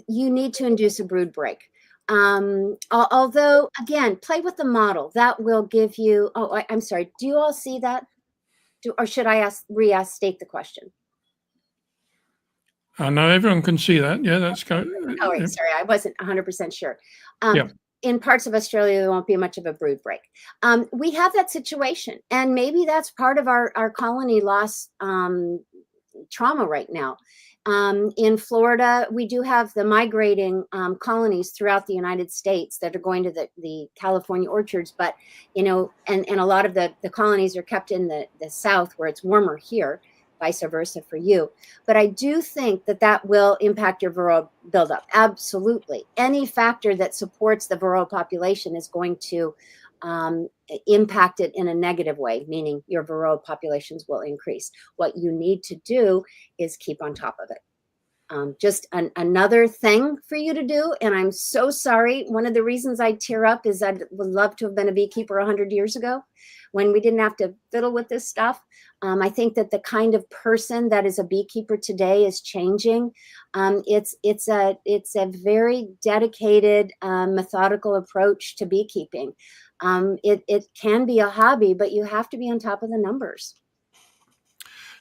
you need to induce a brood break. Although, again, play with the model. That will give you, oh, I'm sorry. Do you all see that? Or should I state the question? No, everyone can see that. Yeah, that's good. Oh, wait, sorry. I wasn't 100% sure. Yeah. In parts of Australia, there won't be much of a brood break. We have that situation, and maybe that's part of our colony loss trauma right now. In Florida, we do have the migrating colonies throughout the United States that are going to the California orchards, but, you know, and a lot of the colonies are kept in the South where it's warmer here, vice versa for you. But I do think that that will impact your Varroa buildup. Absolutely. Any factor that supports the Varroa population is going to impact it in a negative way, meaning your Varroa populations will increase. What you need to do is keep on top of it. Just another thing for you to do, and I'm so sorry. One of the reasons I tear up is I would love to have been a beekeeper 100 years ago when we didn't have to fiddle with this stuff. I think that the kind of person that is a beekeeper today is changing. It's a very dedicated, methodical approach to beekeeping. It can be a hobby, but you have to be on top of the numbers.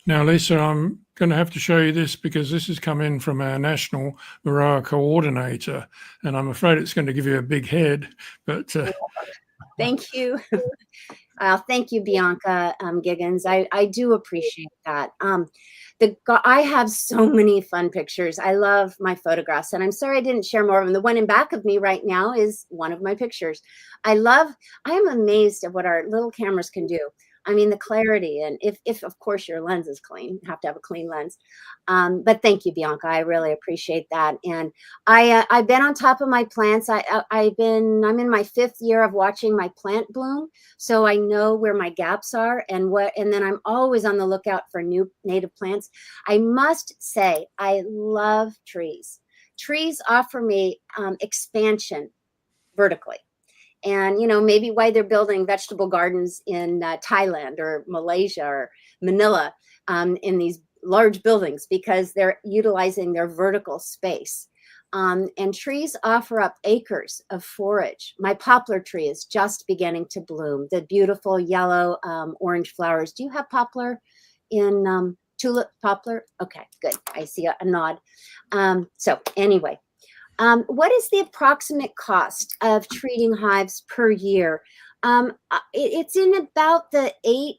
Now, Lisa, I'm going to have to show you this because this has come in from our national Varroa coordinator, and I'm afraid it's going to give you a big head. But thank you. Thank you, Bianca Giggins. I do appreciate that. I have so many fun pictures. I love my photographs, and I'm sorry I didn't share more of them. The one in back of me right now is one of my pictures. I am amazed at what our little cameras can do. I mean, the clarity, and if of course your lens is clean, you have to have a clean lens. But thank you, Bianca. I really appreciate that. And I've been on top of my plants. I'm in my 5th year of watching my plant bloom, so I know where my gaps are and then I'm always on the lookout for new native plants. I must say, I love trees. Trees offer me expansion vertically. And, you know, maybe why they're building vegetable gardens in Thailand or Malaysia or Manila in these large buildings, because they're utilizing their vertical space. And trees offer up acres of forage. My poplar tree is just beginning to bloom. The beautiful yellow orange flowers. Do you have poplar in tulip poplar? Okay, good. I see a nod. So anyway. What is the approximate cost of treating hives per year? It's in about the $5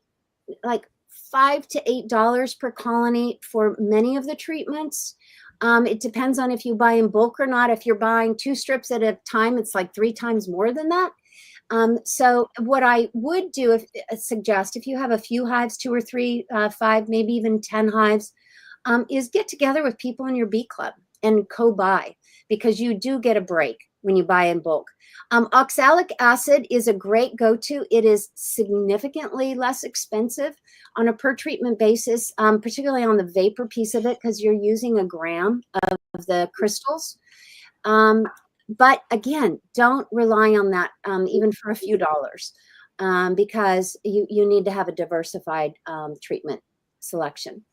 to $8 per colony for many of the treatments. It depends on if you buy in bulk or not. If you're buying 2 strips at a time, it's like 3 times more than that. So what I would do suggest if you have a few hives, 2 or 3, 5, maybe even 10 hives, is get together with people in your bee club and co-buy, because you do get a break when you buy in bulk. Oxalic acid is a great go-to. It is significantly less expensive on a per treatment basis, particularly on the vapor piece of it, because you're using a gram of the crystals. But again, don't rely on that even for a few dollars, because you need to have a diversified treatment selection.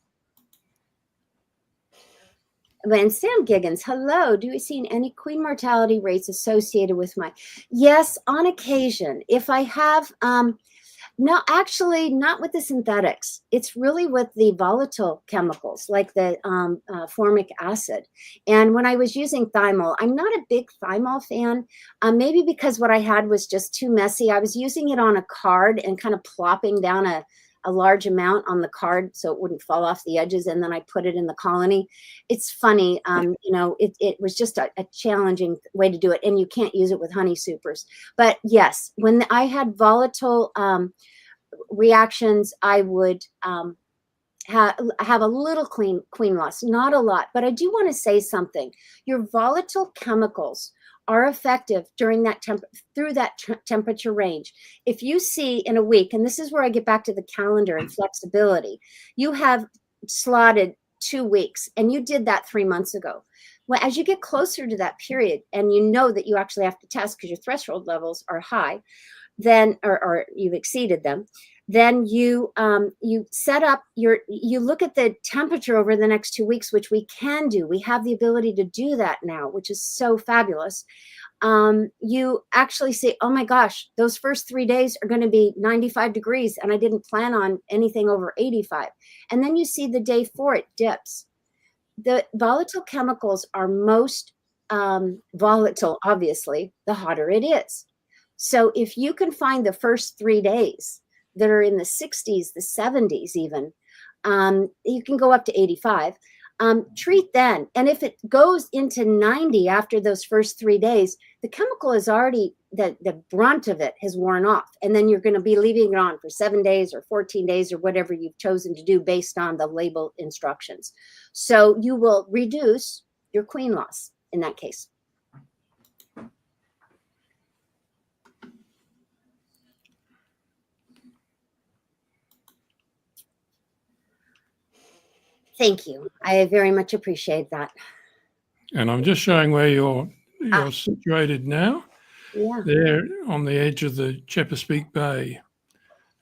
And Sam Giggins, hello. Do you see any queen mortality rates associated with my? Yes, on occasion. If I have, no, actually not with the synthetics. It's really with the volatile chemicals like the formic acid. And when I was using thymol, I'm not a big thymol fan, maybe because what I had was just too messy. I was using it on a card and kind of plopping down a large amount on the card so it wouldn't fall off the edges, and then I put it in the colony. It's funny, you know, it was just a challenging way to do it, and you can't use it with honey supers. But yes, when I had volatile reactions, I would have a little queen loss, not a lot. But I do want to say something. Your volatile chemicals are effective during that temperature range. If you see in a week, and this is where I get back to the calendar and flexibility, you have slotted 2 weeks and you did that 3 months ago. Well, as you get closer to that period and you know that you actually have to test because your threshold levels are high, then or you've exceeded them, Then you set up you look at the temperature over the next 2 weeks, which we can do. We have the ability to do that now, which is so fabulous. You actually say, oh my gosh, those first 3 days are going to be 95 degrees and I didn't plan on anything over 85. And then you see the day 4 it dips. The volatile chemicals are most volatile, obviously, the hotter it is. So if you can find the first 3 days that are in the 60s, the 70s even, you can go up to 85. Treat then. And if it goes into 90 after those first 3 days, the chemical is already, the brunt of it has worn off. And then you're going to be leaving it on for 7 days or 14 days or whatever you've chosen to do based on the label instructions. So you will reduce your queen loss in that case. Thank you. I very much appreciate that. And I'm just showing where you're situated now. Yeah. There on the edge of the Chesapeake Bay,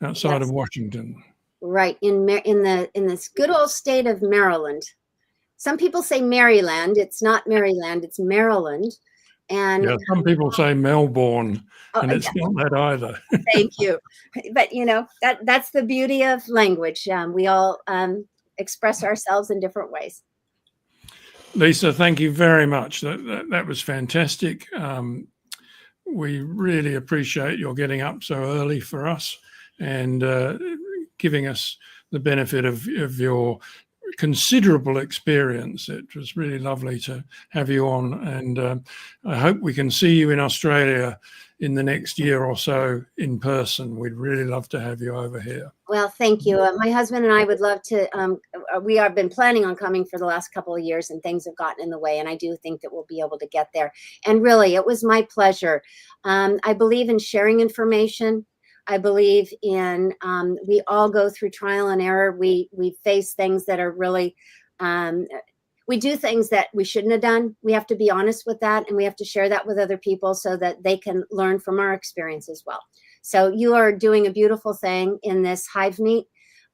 outside of Washington. Right, in this good old state of Maryland. Some people say Maryland. It's not Maryland. It's Maryland. And yeah, some people say Melbourne, and it's not that either. Thank you. But that's the beauty of language. We all express ourselves in different ways. Lisa, thank you very much. That was fantastic. We really appreciate your getting up so early for us and giving us the benefit of your considerable experience. It was really lovely to have you on, and I hope we can see you in Australia in the next year or so in person. We'd really love to have you over here. Well, thank you. My husband and I would love to. We have been planning on coming for the last couple of years, and things have gotten in the way. And I do think that we'll be able to get there. And really, it was my pleasure. I believe in sharing information. I believe in we all go through trial and error. We face things that are really. We do things that we shouldn't have done. We have to be honest with that, and we have to share that with other people so that they can learn from our experience as well. So you are doing a beautiful thing in this HiveMeet,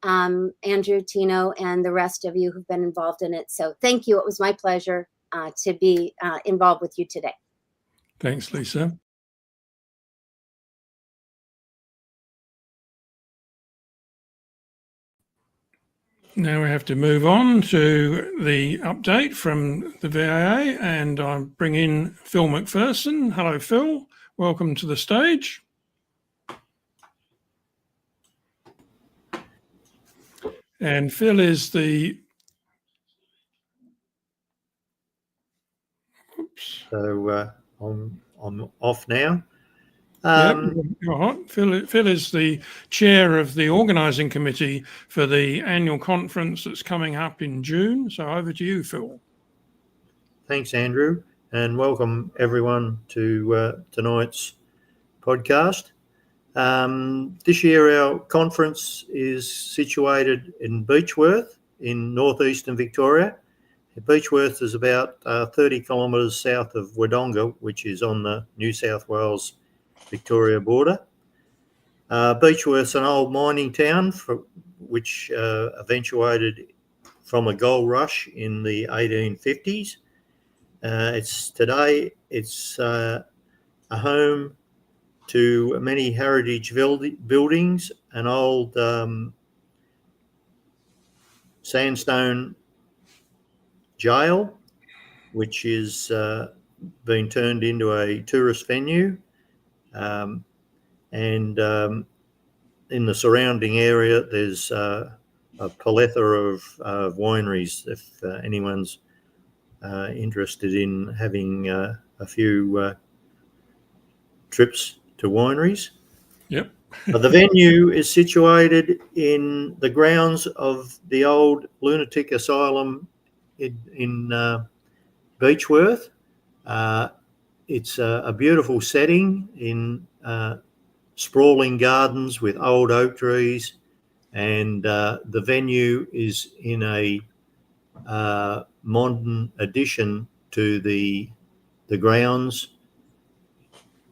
Andrew, Tino, and the rest of you who've been involved in it. So thank you. It was my pleasure to be involved with you today. Thanks, Lisa. Now we have to move on to the update from the VAA, and I bring in Phil McPherson. Hello, Phil. Welcome to the stage. And Phil is the... Oops. So I'm off now. You're hot. Phil is the chair of the organising committee for the annual conference that's coming up in June. So over to you, Phil. Thanks, Andrew, and welcome everyone to tonight's podcast. This year our conference is situated in Beechworth in northeastern Victoria. Beechworth is about 30 kilometres south of Wodonga, which is on the New South Wales Victoria border. Beechworth's an old mining town which eventuated from a gold rush in the 1850s. Today it's a home to many heritage buildings, an old sandstone jail, which is been turned into a tourist venue. And in the surrounding area, there's a plethora of wineries if anyone's interested in having a few trips to wineries. Yep. The venue is situated in the grounds of the old lunatic asylum in Beechworth. It's a beautiful setting in sprawling gardens with old oak trees, and the venue is in a modern addition to the grounds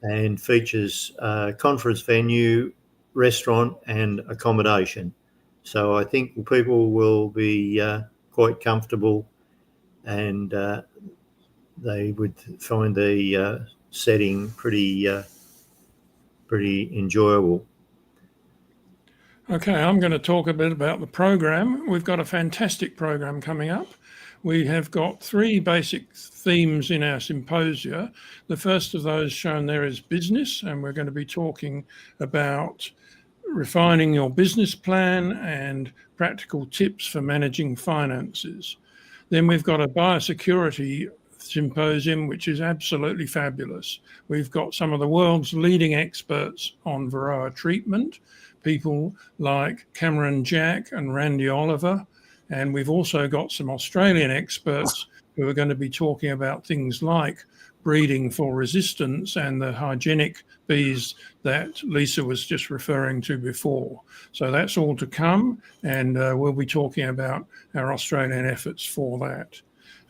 and features a conference venue restaurant and accommodation. So I think people will be quite comfortable, and they would find the setting pretty enjoyable. Okay, I'm going to talk a bit about the program. We've got a fantastic program coming up. We have got 3 basic themes in our symposia. The first of those shown there is business, and we're going to be talking about refining your business plan and practical tips for managing finances. Then we've got a biosecurity symposium, which is absolutely fabulous. We've got some of the world's leading experts on Varroa treatment, people like Cameron Jack and Randy Oliver. And we've also got some Australian experts who are going to be talking about things like breeding for resistance and the hygienic bees that Lisa was just referring to before. So that's all to come, and we'll be talking about our Australian efforts for that.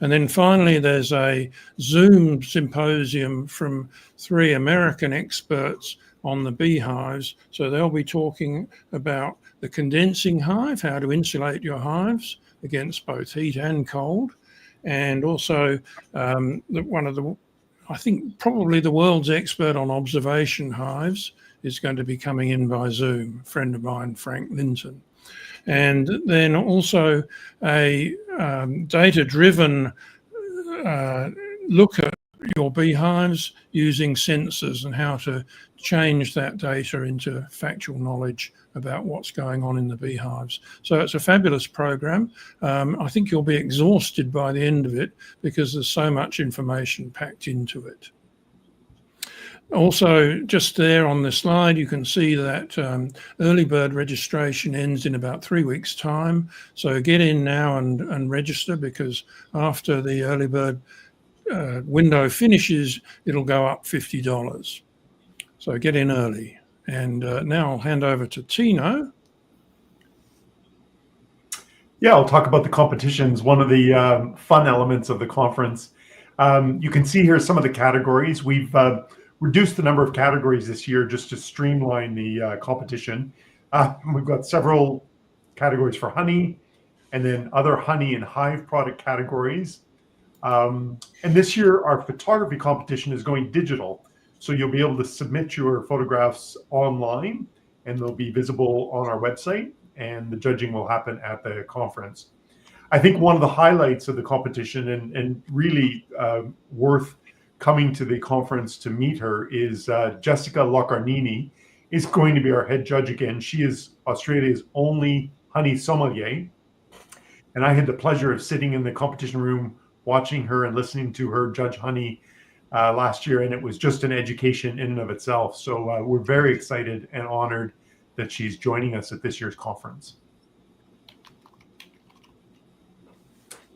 And then finally, there's a Zoom symposium from 3 American experts on the beehives. So they'll be talking about the condensing hive, how to insulate your hives against both heat and cold. And also I think probably the world's expert on observation hives is going to be coming in by Zoom, a friend of mine, Frank Linton. And then also a data-driven look at your beehives using sensors and how to change that data into factual knowledge about what's going on in the beehives. So it's a fabulous program. I think you'll be exhausted by the end of it because there's so much information packed into it. Also, just there on the slide, you can see that early bird registration ends in about 3 weeks' time. So get in now and register, because after the early bird window finishes, it'll go up $50. So get in early. And now I'll hand over to Tino. Yeah, I'll talk about the competitions, one of the fun elements of the conference. You can see here some of the categories. We've reduced the number of categories this year just to streamline the competition. We've got several categories for honey, and then other honey and hive product categories. And this year, our photography competition is going digital. So you'll be able to submit your photographs online, and they'll be visible on our website, and the judging will happen at the conference. I think one of the highlights of the competition, and really worth coming to the conference to meet her, is Jessica Locarnini is going to be our head judge again. She is Australia's only honey sommelier. And I had the pleasure of sitting in the competition room watching her and listening to her judge honey last year, and it was just an education in and of itself. So we're very excited and honored that she's joining us at this year's conference.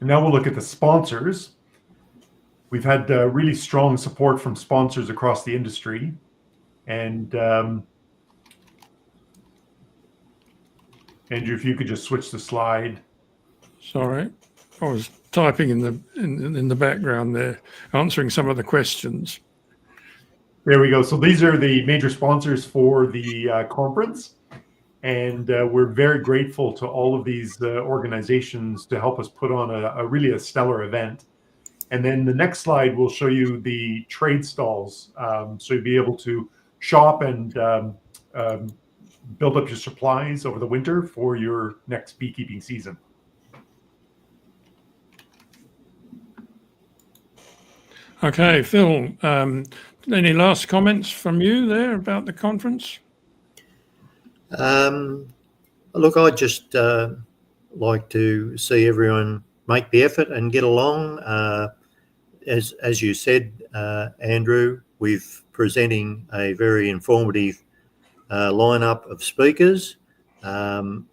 And now we'll look at the sponsors. We've had really strong support from sponsors across the industry. And Andrew, if you could just switch the slide. Sorry, I was typing in the background there, answering some of the questions. There we go. So these are the major sponsors for the conference. And we're very grateful to all of these organizations to help us put on a really stellar event. And then the next slide will show you the trade stalls. So you'll be able to shop and build up your supplies over the winter for your next beekeeping season. Okay, Phil, any last comments from you there about the conference? Look, I'd just like to see everyone make the effort and get along. As you said, Andrew, we're presenting a very informative lineup of speakers. Beechworth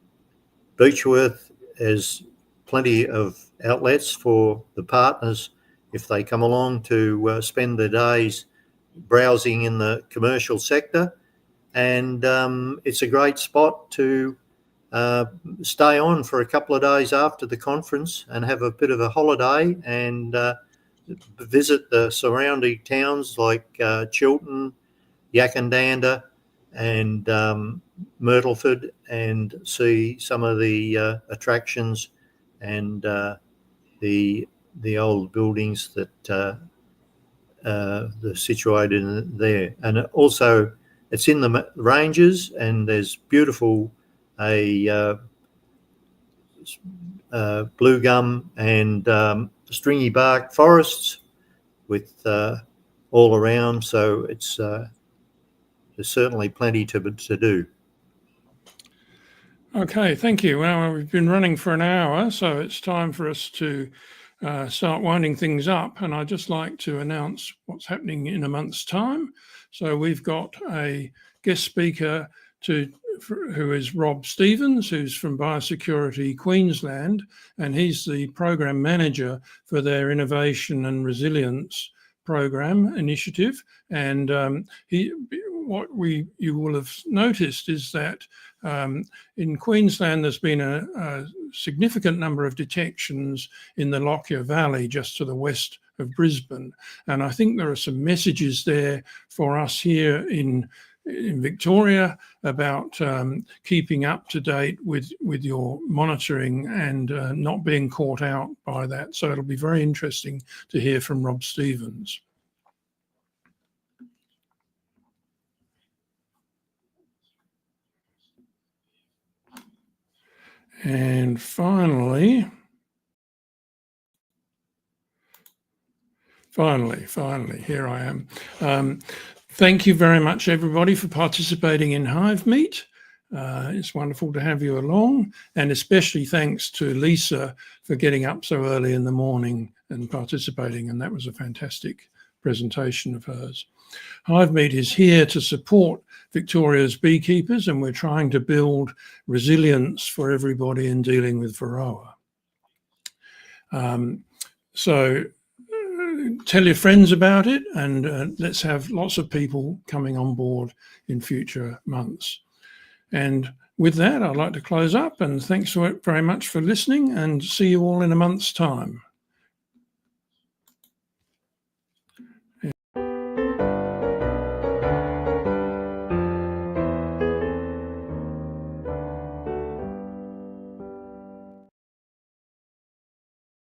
has plenty of outlets for the partners if they come along to spend their days browsing in the commercial sector. And it's a great spot to stay on for a couple of days after the conference and have a bit of a holiday and visit the surrounding towns like Chiltern, Yackandandah, and Myrtleford and see some of the attractions and the old buildings that they're situated in there. And also it's in the ranges, and there's beautiful blue gum and stringy bark forests with all around. So it's there's certainly plenty to do. Okay, thank you. Well, we've been running for an hour, so it's time for us to start winding things up. And I'd just like to announce what's happening in a month's time. So we've got a guest speaker who is Rob Stevens, who's from Biosecurity Queensland, and he's the program manager for their Innovation and Resilience program initiative. And you will have noticed is that in Queensland there's been a significant number of detections in the Lockyer Valley just to the west of Brisbane, and I think there are some messages there for us here in Victoria about keeping up to date with your monitoring and not being caught out by that. So it'll be very interesting to hear from Rob Stevens. And finally, here I am. Thank you very much, everybody, for participating in HiveMeet. It's wonderful to have you along, and especially thanks to Lisa for getting up so early in the morning and participating, and that was a fantastic presentation of hers. HiveMeet is here to support Victoria's beekeepers, and we're trying to build resilience for everybody in dealing with Varroa. So tell your friends about it, and let's have lots of people coming on board in future months. And with that, I'd like to close up, and thanks very much for listening, and see you all in a month's time.